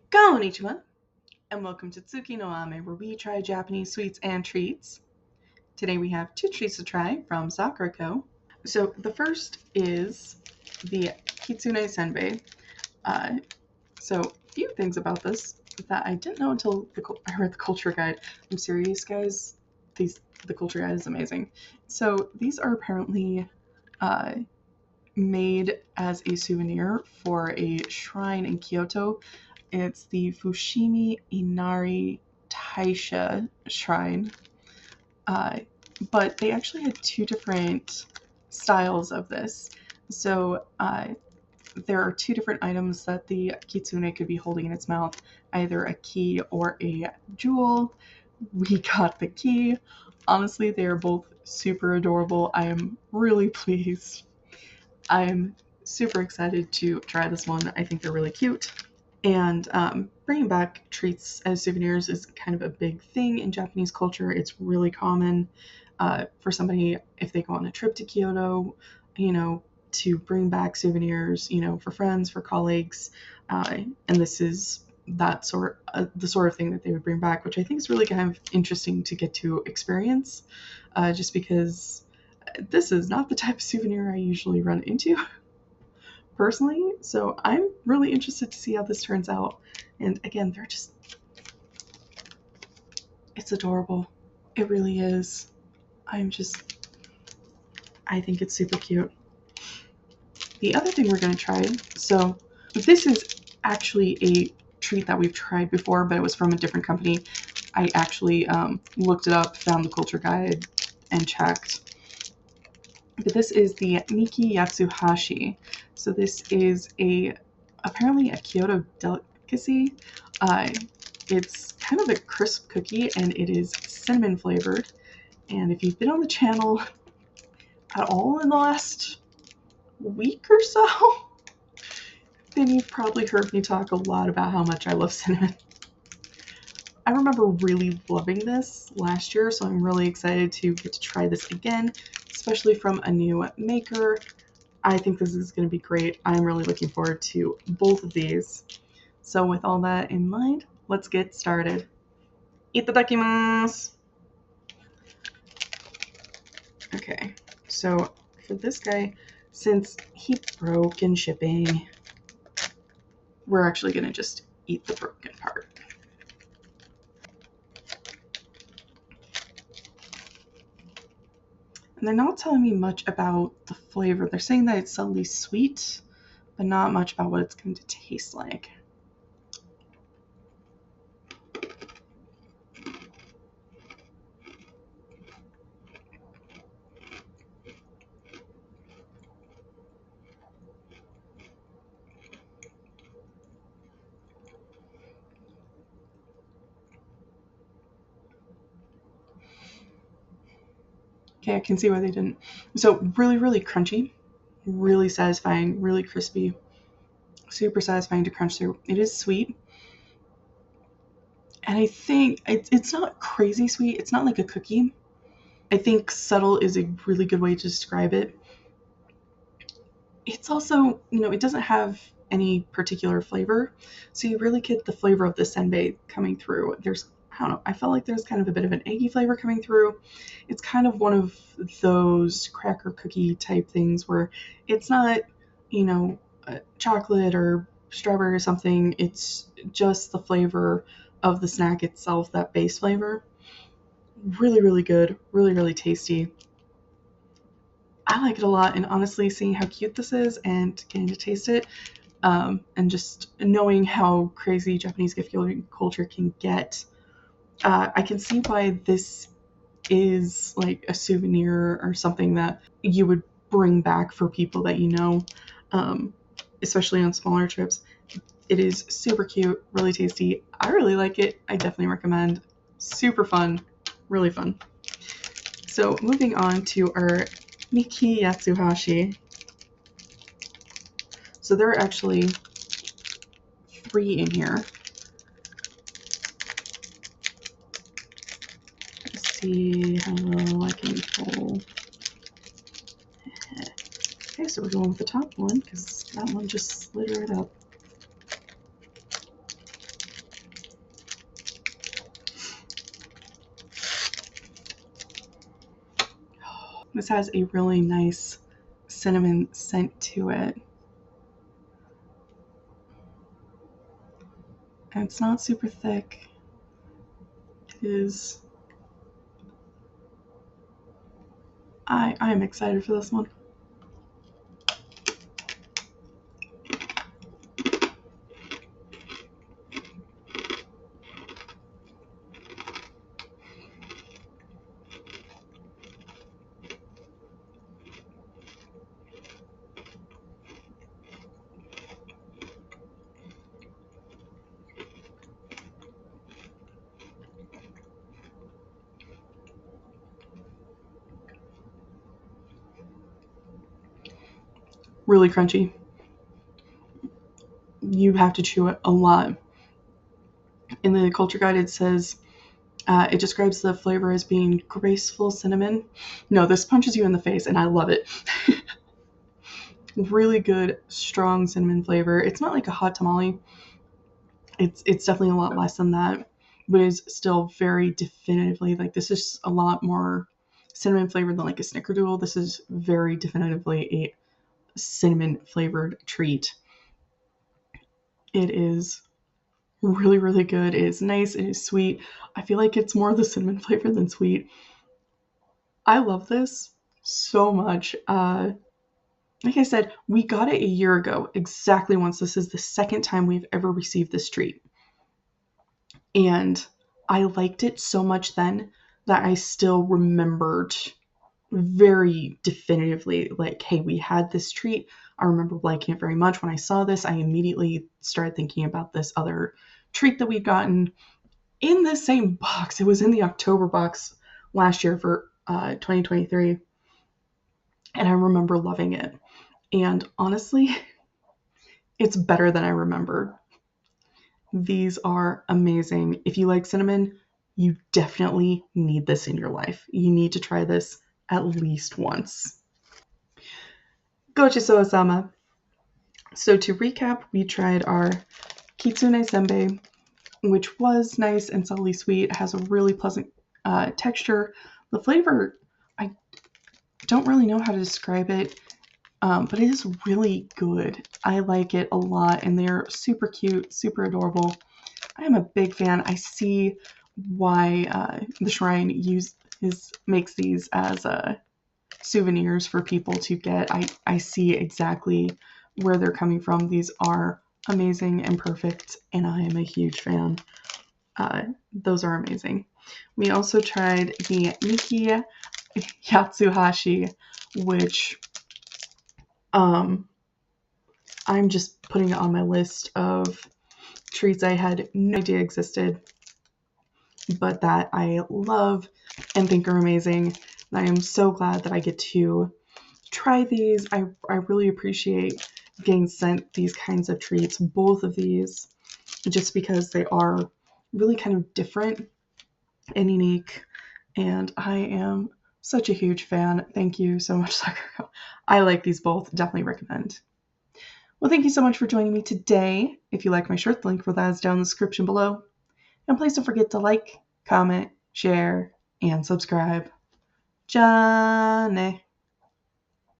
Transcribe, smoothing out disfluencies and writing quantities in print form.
Konnichiwa, and welcome to Tsuki no Ame, where we try Japanese sweets and treats. Today we have two treats to try from Sakura Co. So the first is the Kitsune Senbei. So a few things about this that I didn't know until I read the culture guide. I'm serious, guys. The culture guide is amazing. So these are apparently uh, made as a souvenir for a shrine in Kyoto. It's the Fushimi Inari Taisha shrine. Uh, but they actually had two different styles of this. So there are two different items that the kitsune could be holding in its mouth, either a key or a jewel. We got the key. Honestly, they are both super adorable. I am really pleased. I'm super excited to try this one. I think they're really cute. And bringing back treats as souvenirs is kind of a big thing in Japanese culture. It's really common for somebody, if they go on a trip to Kyoto, to bring back souvenirs, for friends, for colleagues. And this is the sort of thing that they would bring back, which I think is really kind of interesting to get to experience, just because this is not the type of souvenir I usually run into. Personally, so I'm really interested to see how this turns out. And again, it's adorable. It really is. I think it's super cute. The other thing we're going to try, so this is actually a treat that we've tried before, but it was from a different company. I actually looked it up, found the culture guide, and checked. But this is the Nikki Yatsuhashi. So this is apparently a Kyoto delicacy. It's kind of a crisp cookie, and it is cinnamon flavored. And if you've been on the channel at all in the last week or so, then you've probably heard me talk a lot about how much I love cinnamon. I remember really loving this last year, so I'm really excited to get to try this again, especially from a new maker. I think this is going to be great. I'm really looking forward to both of these. So with all that in mind, let's get started. Itadakimasu! Okay, so for this guy, since he broke in shipping, we're actually going to just eat the broken part. And they're not telling me much about the flavor. They're saying that it's subtly sweet, but not much about what it's going to taste like. Okay, I can see why they didn't. So really, really crunchy, really satisfying, really crispy, super satisfying to crunch through. It is sweet. And I think it's not crazy sweet. It's not like a cookie. I think subtle is a really good way to describe it. It's also, it doesn't have any particular flavor. So you really get the flavor of the senbei coming through. I don't know, I felt like there's kind of a bit of an eggy flavor coming through. It's kind of one of those cracker cookie type things where it's not, chocolate or strawberry or something. It's just the flavor of the snack itself, that base flavor. Really, really good. Really, really tasty. I like it a lot, and honestly, seeing how cute this is and getting to taste it, and just knowing how crazy Japanese gift giving culture can get, I can see why this is like a souvenir or something that you would bring back for people that especially on smaller trips. It is super cute, really tasty. I really like it. I definitely recommend. Super fun, really fun. So moving on to our Nikki Yatsuhashi. So there are actually 3 in here. Let's see how well I can pull. Okay, so we're going with the top one because that one just slid right up. This has a really nice cinnamon scent to it. And it's not super thick. It is. I am excited for this one. Really crunchy. You have to chew it a lot. In the culture guide, it says it describes the flavor as being graceful cinnamon. No, this punches you in the face, and I love it. Really good, strong cinnamon flavor. It's not like a hot tamale. It's definitely a lot less than that, but it's still very definitively like this is a lot more cinnamon flavored than like a snickerdoodle. This is very definitively a cinnamon flavored treat. It is really, really good. It is nice. It is sweet. I feel like it's more the cinnamon flavor than sweet. I love this so much. Like I said, we got it a year ago, exactly once. This is the second time we've ever received this treat. And I liked it so much then that I still remembered very definitively, like, hey, we had this treat. I remember liking it very much. When I saw this, I immediately started thinking about this other treat that we'd gotten in the same box. It was in the October box last year for 2023. And I remember loving it. And honestly, it's better than I remembered. These are amazing. If you like cinnamon, you definitely need this in your life. You need to try this at least once. Gochisousama. So to recap, we tried our Kitsune Senbei, which was nice and subtly sweet. It has a really pleasant texture. The flavor, I don't really know how to describe it, but it is really good. I like it a lot, and they're super cute, super adorable. I am a big fan. I see why the shrine makes these as souvenirs for people to get. I see exactly where they're coming from. These are amazing and perfect, and I am a huge fan. Those are amazing. We also tried the Nikki Yatsuhashi, which I'm just putting it on my list of treats I had no idea existed, but that I love and think are amazing. And I am so glad that I get to try these. I really appreciate getting sent these kinds of treats, both of these, just because they are really kind of different and unique. And I am such a huge fan. Thank you so much, Sakura. I like these both. Definitely recommend. Well, thank you so much for joining me today. If you like my shirt, the link for that is down in the description below. And please don't forget to like, comment, share, and subscribe. Jane.